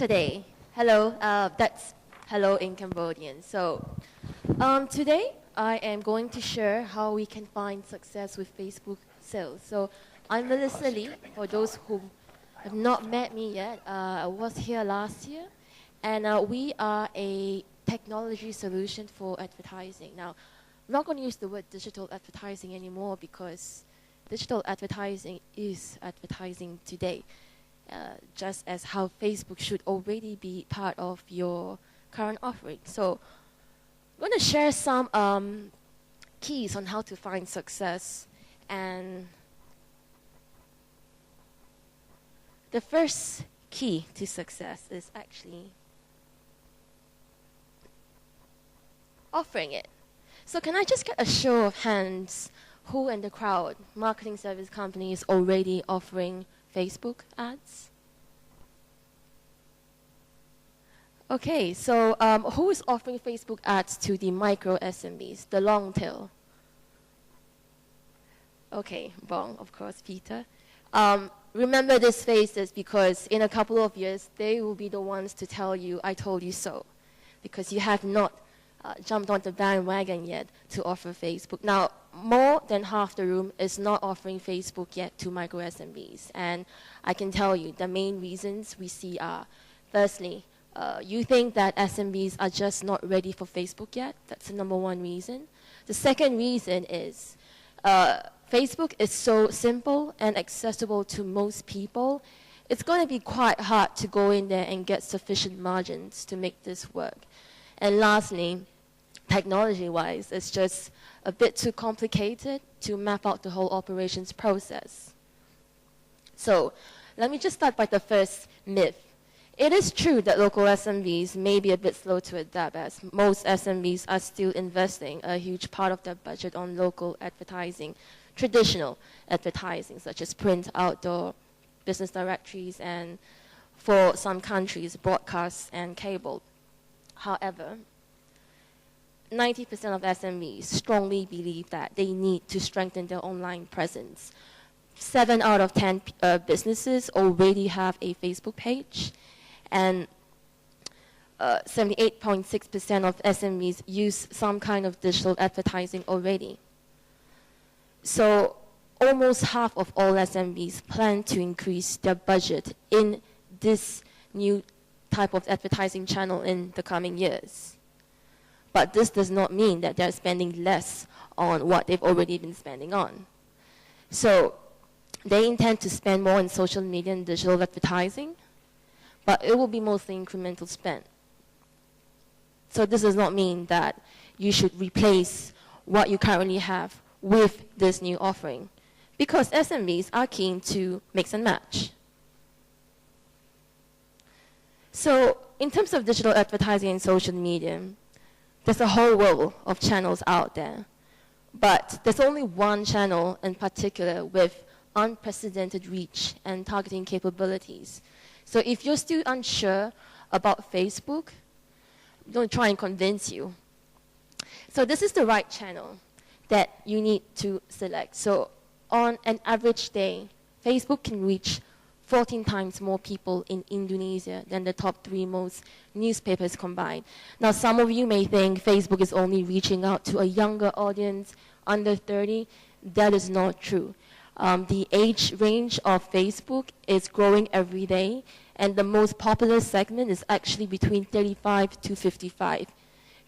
Today. Hello, that's hello in Cambodian. Today I am going to share how we can find success with Facebook sales. So I'm Melissa Lee. For those who have not met me yet, I was here last year, and we are a technology solution for advertising. Now, I'm not going to use the word digital advertising anymore because digital advertising is advertising today. Just as how Facebook should already be part of your current offering. So I'm going to share some keys on how to find success. And the first key to success is actually offering it. So can I just get a show of hands who in the crowd, marketing service companies already offering Facebook ads? Okay, so who is offering Facebook ads to the micro SMBs, the long tail? Okay, Bong, of course, Peter. Remember these faces because in a couple of years, they will be the ones to tell you, I told you so, because you have not jumped on the bandwagon yet to offer Facebook. Now, more than half the room is not offering Facebook yet to micro SMBs. And I can tell you the main reasons we see are, firstly, you think that SMBs are just not ready for Facebook yet. That's the number one reason. The second reason is Facebook is so simple and accessible to most people. It's going to be quite hard to go in there and get sufficient margins to make this work. And lastly, technology-wise, it's just a bit too complicated to map out the whole operations process. So let me just start by the first myth. It is true that local SMBs may be a bit slow to adapt, as most SMBs are still investing a huge part of their budget on local advertising, traditional advertising, such as print, outdoor, business directories, and for some countries, broadcast and cable. However, 90% of SMEs strongly believe that they need to strengthen their online presence. 7 out of 10 businesses already have a Facebook page, and 78.6% of SMEs use some kind of digital advertising already. So almost half of all SMBs plan to increase their budget in this new type of advertising channel in the coming years. But this does not mean that they're spending less on what they've already been spending on. So they intend to spend more on social media and digital advertising, but it will be mostly incremental spend. So this does not mean that you should replace what you currently have with this new offering, because SMBs are keen to mix and match. So in terms of digital advertising and social media, there's a whole world of channels out there. But there's only one channel in particular with unprecedented reach and targeting capabilities. So if you're still unsure about Facebook, I'm going to try and convince you. So this is the right channel that you need to select. So on an average day, Facebook can reach 14 times more people in Indonesia than the top 3 most newspapers combined. Now, some of you may think Facebook is only reaching out to a younger audience, under 30. That is not true. The age range of Facebook is growing every day, and the most popular segment is actually between 35 to 55,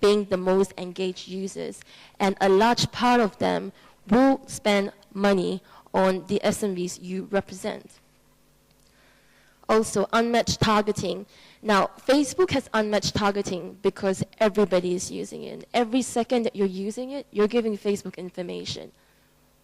being the most engaged users. And a large part of them will spend money on the SMBs you represent. Also, unmatched targeting. Now, Facebook has unmatched targeting because everybody is using it. Every second that you're using it, you're giving Facebook information.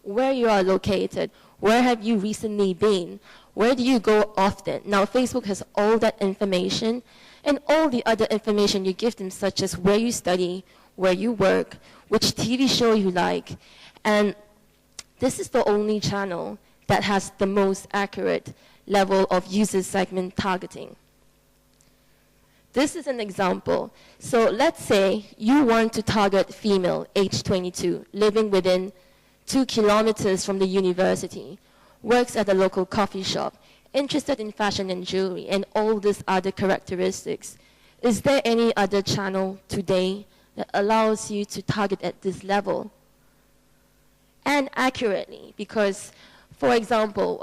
Where you are located, where have you recently been, where do you go often. Now, Facebook has all that information and all the other information you give them, such as where you study, where you work, which TV show you like. And this is the only channel that has the most accurate level of user segment targeting. This is an example. So let's say you want to target female, age 22, living within 2 kilometers from the university, works at a local coffee shop, interested in fashion and jewelry and all these other characteristics, is there any other channel today that allows you to target at this level? And accurately, because, for example,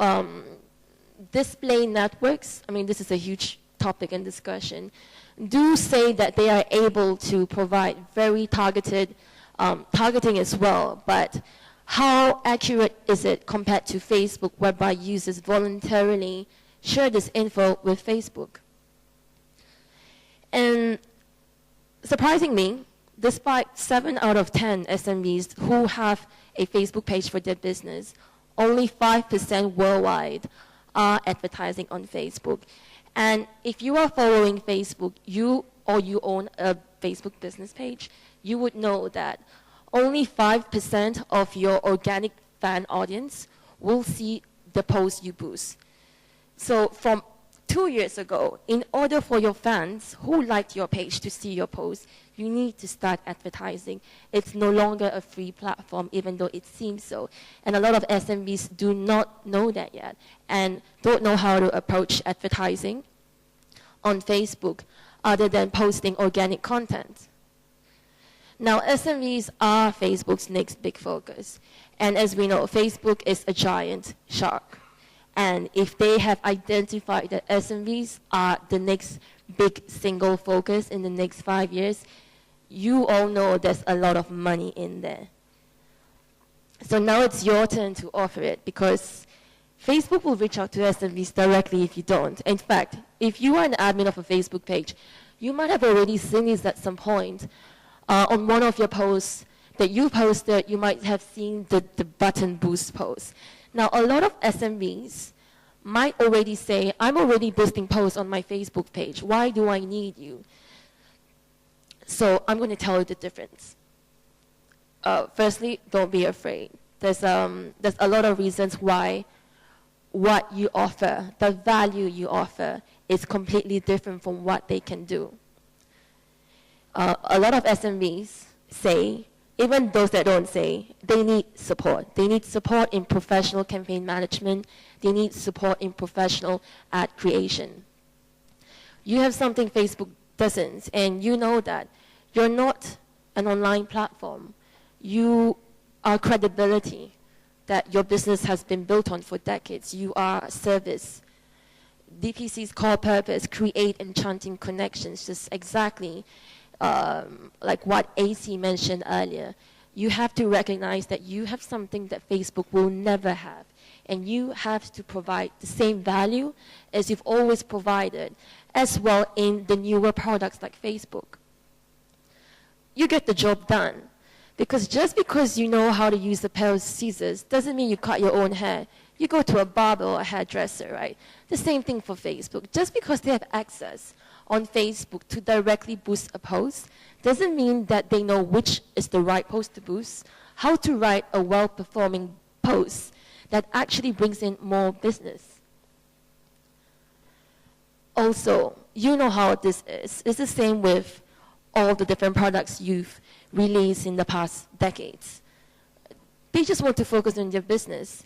display networks, I mean, this is a huge topic and discussion, do say that they are able to provide very targeted targeting as well, but how accurate is it compared to Facebook, whereby users voluntarily share this info with Facebook? And surprisingly, despite 7 out of 10 SMEs who have a Facebook page for their business, only 5% worldwide are advertising on Facebook. And if you are following Facebook, you own a Facebook business page, you would know that only 5% of your organic fan audience will see the post you boost. So from 2 years ago, in order for your fans who liked your page to see your post, you need to start advertising. It's no longer a free platform, even though it seems so. And a lot of SMBs do not know that yet and don't know how to approach advertising on Facebook other than posting organic content. Now, SMEs are Facebook's next big focus. And as we know, Facebook is a giant shark. And if they have identified that SMEs are the next big single focus in the next 5 years, you all know there's a lot of money in there. So now it's your turn to offer it, because Facebook will reach out to SMEs directly if you don't. In fact, if you are an admin of a Facebook page, you might have already seen this at some point. On one of your posts that you posted, you might have seen the button boost post. Now, a lot of SMBs might already say, I'm already boosting posts on my Facebook page. Why do I need you? So I'm going to tell you the difference. Firstly, don't be afraid. There's a lot of reasons why what you offer, the value you offer, is completely different from what they can do. A lot of SMBs say, even those that don't say, they need support. They need support in professional campaign management. They need support in professional ad creation. You have something Facebook doesn't, and you know that. You're not an online platform. You are credibility that your business has been built on for decades. You are a service. DPC's core purpose, create enchanting connections, just exactly like what AC mentioned earlier. You have to recognize that you have something that Facebook will never have, and you have to provide the same value as you've always provided, as well in the newer products like Facebook. You get the job done, because just because you know how to use a pair of scissors doesn't mean you cut your own hair. You go to a barber or a hairdresser, right? The same thing for Facebook. Just because they have access on Facebook to directly boost a post doesn't mean that they know which is the right post to boost, how to write a well-performing post that actually brings in more business. Also, you know how this is. It's the same with all the different products you've released in the past decades. They just want to focus on their business.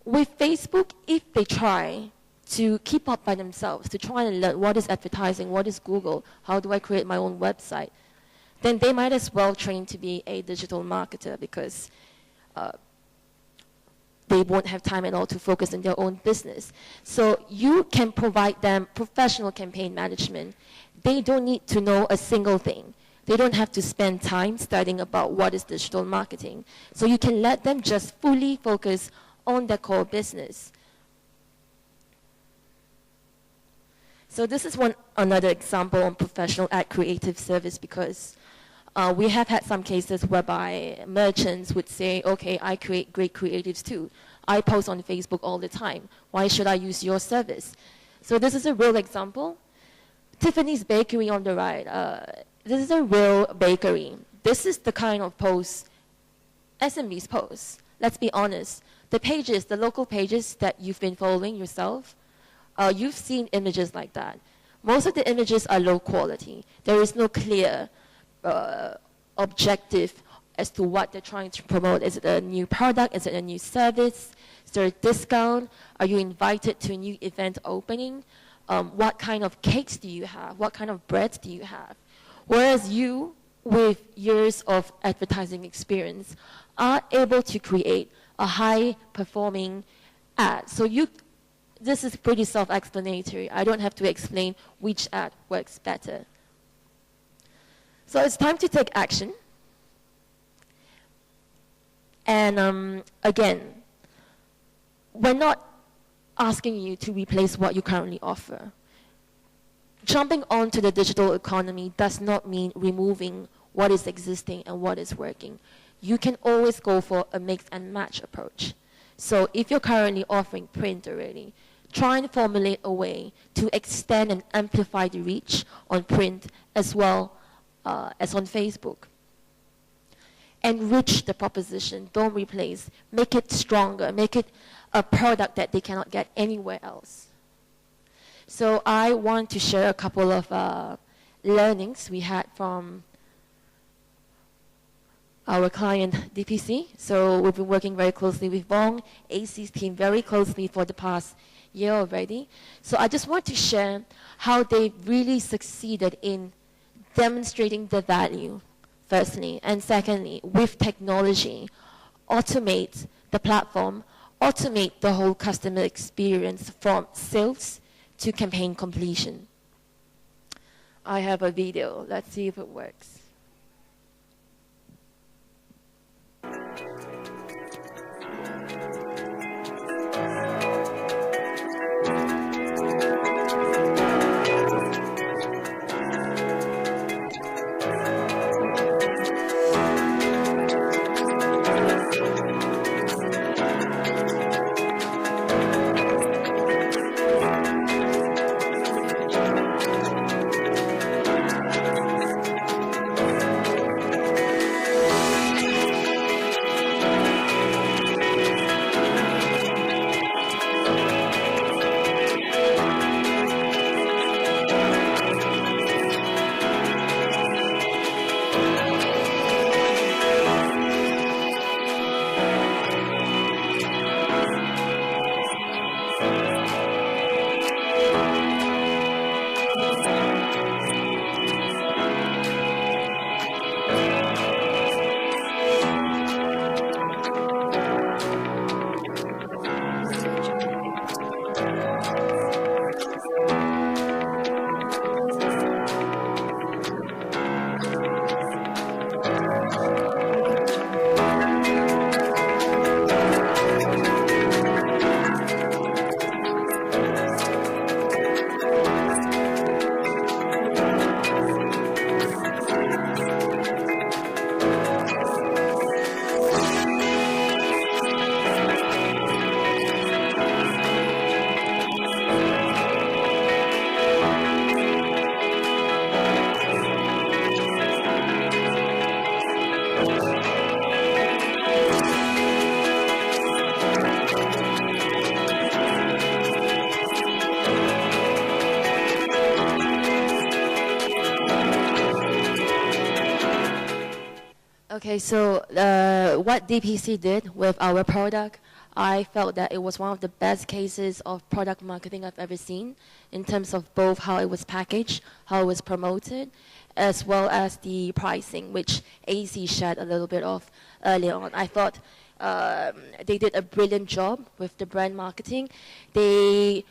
With Facebook, if they try to keep up by themselves, to try and learn what is advertising, what is Google, how do I create my own website, then they might as well train to be a digital marketer, because they won't have time at all to focus on their own business. So you can provide them professional campaign management. They don't need to know a single thing. They don't have to spend time studying about what is digital marketing. So you can let them just fully focus on their core business. So this is another example on professional ad creative service, because we have had some cases whereby merchants would say, okay, I create great creatives too. I post on Facebook all the time. Why should I use your service? So this is a real example. Tiffany's Bakery on the right. This is a real bakery. This is the kind of post SMBs post. Let's be honest. The pages, the local pages that you've been following yourself, you've seen images like that. Most of the images are low quality. There is no clear, objective as to what they're trying to promote. Is it a new product? Is it a new service? Is there a discount? Are you invited to a new event opening? What kind of cakes do you have? What kind of breads do you have? Whereas you, with years of advertising experience, are able to create a high-performing ad. So this is pretty self-explanatory. I don't have to explain which ad works better. So it's time to take action. And again, we're not asking you to replace what you currently offer. Jumping onto the digital economy does not mean removing what is existing and what is working. You can always go for a mix and match approach. So if you're currently offering print already, try and formulate a way to extend and amplify the reach on print as well as on Facebook. Enrich the proposition, don't replace. Make it stronger, make it a product that they cannot get anywhere else. So I want to share a couple of learnings we had from our client DPC. So we've been working very closely with Vong, AC's team, very closely for the past year already. So I just want to share how they really succeeded in demonstrating the value, firstly, and secondly, with technology, automate the platform, automate the whole customer experience from sales to campaign completion. I have a video. Let's see if it works. Okay, so what DPC did with our product, I felt that it was one of the best cases of product marketing I've ever seen in terms of both how it was packaged, how it was promoted, as well as the pricing, which AC shared a little bit of earlier on. I thought they did a brilliant job with the brand marketing. They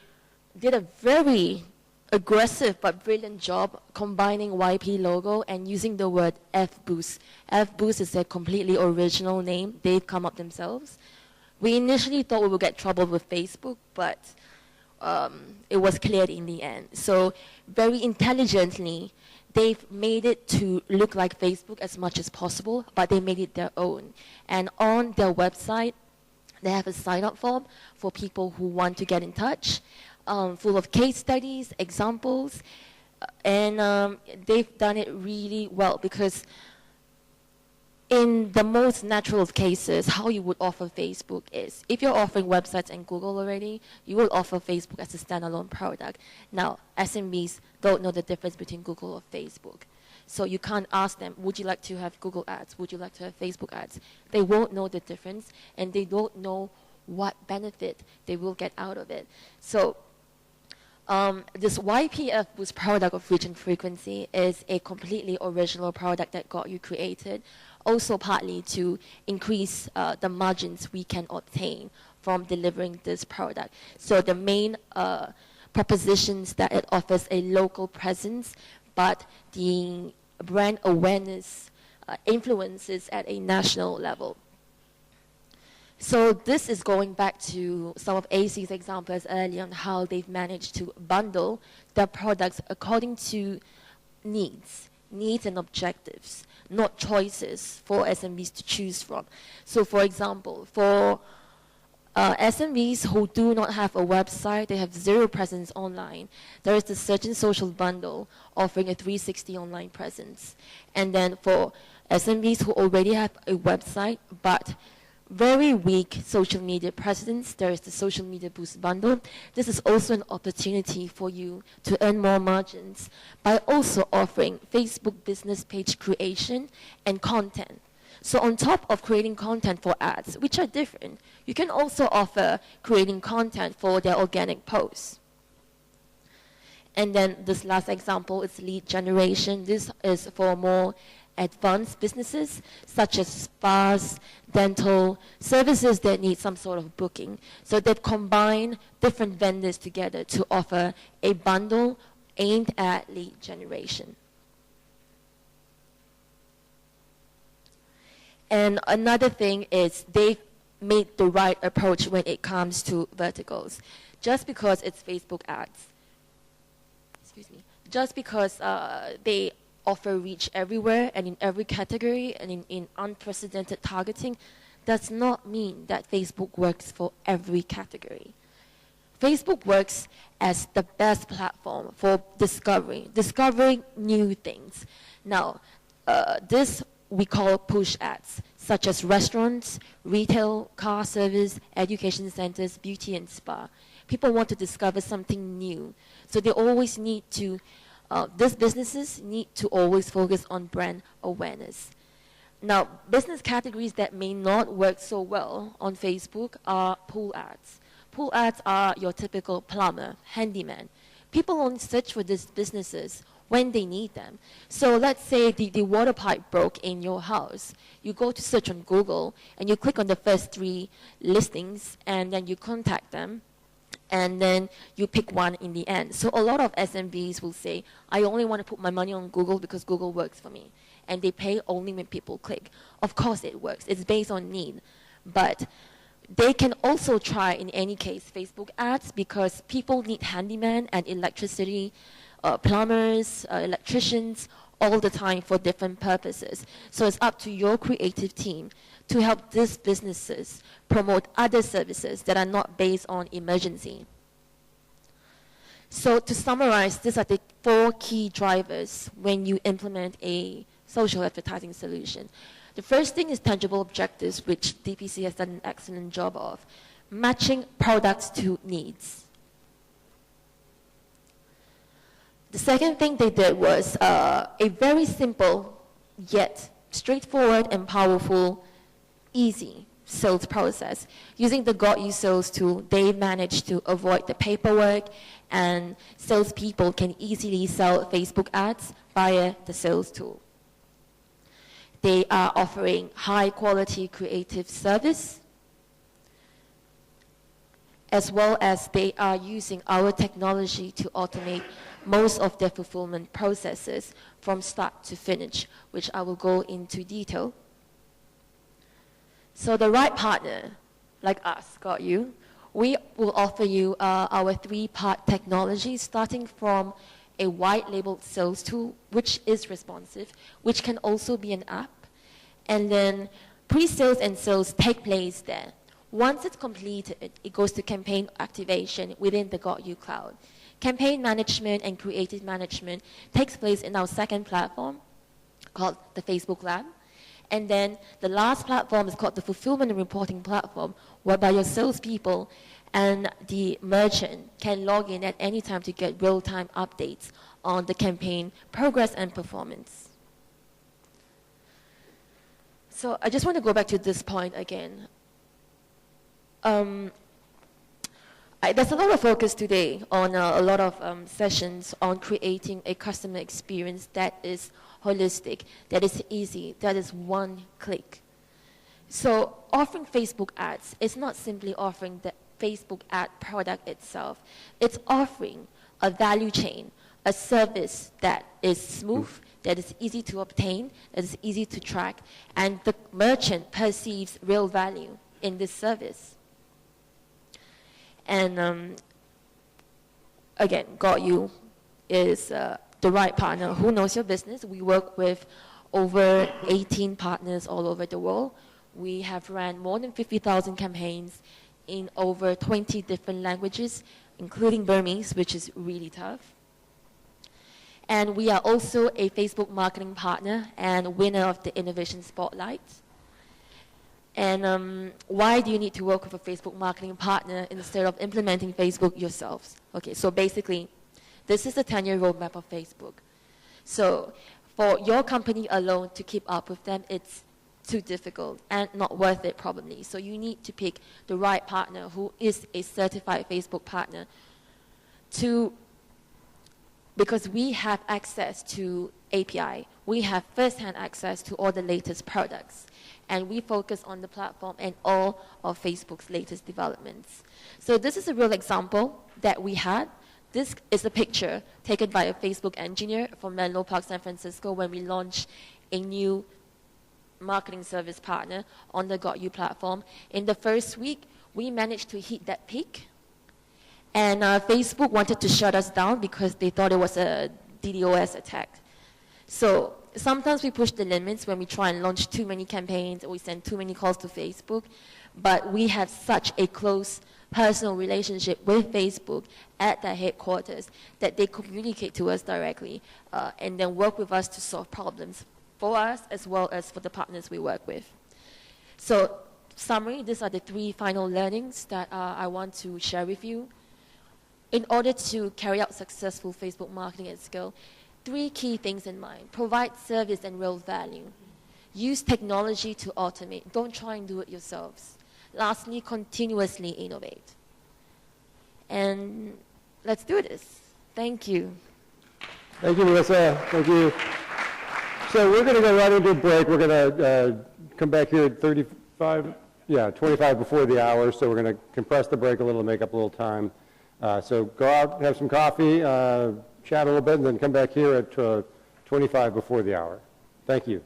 did a very aggressive but brilliant job combining YP logo and using the word F-Boost. F-Boost is a completely original name they've come up themselves. We initially thought we would get trouble with Facebook, but it was cleared in the end. So very intelligently, they've made it to look like Facebook as much as possible, but they made it their own. And on their website, they have a sign-up form for people who want to get in touch. Full of case studies, examples, and they've done it really well because in the most natural of cases, how you would offer Facebook is, if you're offering websites and Google already, you will offer Facebook as a standalone product. Now, SMBs don't know the difference between Google or Facebook. So you can't ask them, would you like to have Google ads? Would you like to have Facebook ads? They won't know the difference, and they don't know what benefit they will get out of it. So this YPF Boost product of reach and frequency is a completely original product that GotU created, also partly to increase the margins we can obtain from delivering this product. So the main propositions that it offers a local presence, but the brand awareness influences at a national level. So this is going back to some of AC's examples earlier on how they've managed to bundle their products according to needs and objectives, not choices for SMBs to choose from. So for example, for SMBs who do not have a website, they have zero presence online, there is the Search and Social bundle offering a 360 online presence. And then for SMBs who already have a website but very weak social media presence, there is the Social Media Boost bundle. This is also an opportunity for you to earn more margins by also offering Facebook business page creation and content. So on top of creating content for ads, which are different, you can also offer creating content for their organic posts. And then this last example is lead generation. This is for more advanced businesses such as spas, dental, services that need some sort of booking. So they combine different vendors together to offer a bundle aimed at lead generation. And another thing is they've made the right approach when it comes to verticals. Just because it's Facebook ads, just because they offer reach everywhere and in every category and in unprecedented targeting does not mean that Facebook works for every category. Facebook works as the best platform for discovering new things. Now, this we call push ads, such as restaurants, retail, car service, education centers, beauty and spa. People want to discover something new. So they always need to, these businesses need to always focus on brand awareness. Now, business categories that may not work so well on Facebook are pool ads. Pool ads are your typical plumber, handyman. People only search for these businesses when they need them. So let's say the water pipe broke in your house. You go to search on Google and you click on the first 3 listings and then you contact them and then you pick one in the end. So a lot of SMBs will say, I only want to put my money on Google because Google works for me. And they pay only when people click. Of course it works. It's based on need. But they can also try, in any case, Facebook ads because people need handyman and electricity, plumbers, electricians, all the time for different purposes. So it's up to your creative team to help these businesses promote other services that are not based on emergency. So to summarize, these are the 4 key drivers when you implement a social advertising solution. The first thing is tangible objectives, which DPC has done an excellent job of, matching products to needs. The second thing they did was a very simple yet straightforward and powerful, easy sales process. Using the GotU sales tool, they managed to avoid the paperwork, and salespeople can easily sell Facebook ads via the sales tool. They are offering high-quality creative service, as well as they are using our technology to automate most of their fulfillment processes from start to finish, which I will go into detail. So the right partner, like us, GotU, we will offer you our 3-part technology, starting from a white-labeled sales tool, which is responsive, which can also be an app. And then pre-sales and sales take place there. Once it's completed, it goes to campaign activation within the GotU cloud. Campaign management and creative management takes place in our second platform called the Facebook Lab. And then the last platform is called the Fulfillment and Reporting Platform, whereby your salespeople and the merchant can log in at any time to get real-time updates on the campaign progress and performance. So I just want to go back to this point again. There's a lot of focus today on a lot of sessions on creating a customer experience that is holistic, that is easy, that is one click. So offering Facebook ads is not simply offering the Facebook ad product itself. It's offering a value chain, a service that is smooth, that is easy to obtain, that is easy to track, and the merchant perceives real value in this service. And again, GotU is the right partner who knows your business. We work with over 18 partners all over the world. We have ran more than 50,000 campaigns in over 20 different languages, including Burmese, which is really tough. And we are also a Facebook marketing partner and winner of the Innovation Spotlight. And why do you need to work with a Facebook marketing partner instead of implementing Facebook yourselves? Okay, so basically, this is the 10-year roadmap of Facebook. So for your company alone to keep up with them, it's too difficult and not worth it probably. So you need to pick the right partner who is a certified Facebook partner because we have access to API. We have first-hand access to all the latest products. And we focus on the platform and all of Facebook's latest developments. So this is a real example that we had. This is a picture taken by a Facebook engineer from Menlo Park, San Francisco, when we launched a new marketing service partner on the GotU platform. In the first week, we managed to hit that peak. And Facebook wanted to shut us down because they thought it was a DDoS attack. So sometimes we push the limits when we try and launch too many campaigns or we send too many calls to Facebook. But we have such a close personal relationship with Facebook at their headquarters that they communicate to us directly and then work with us to solve problems for us as well as for the partners we work with. So summary, these are the 3 final learnings that I want to share with you. In order to carry out successful Facebook marketing at scale, 3 key things in mind. Provide service and real value. Use technology to automate. Don't try and do it yourselves. Lastly, continuously innovate. And let's do this. Thank you. Thank you, Melissa. Thank you. So we're going to go right into a break. We're going to come back here at 25 before the hour. So we're going to compress the break a little to make up a little time. So go out, have some coffee, chat a little bit, and then come back here at 25 before the hour. Thank you.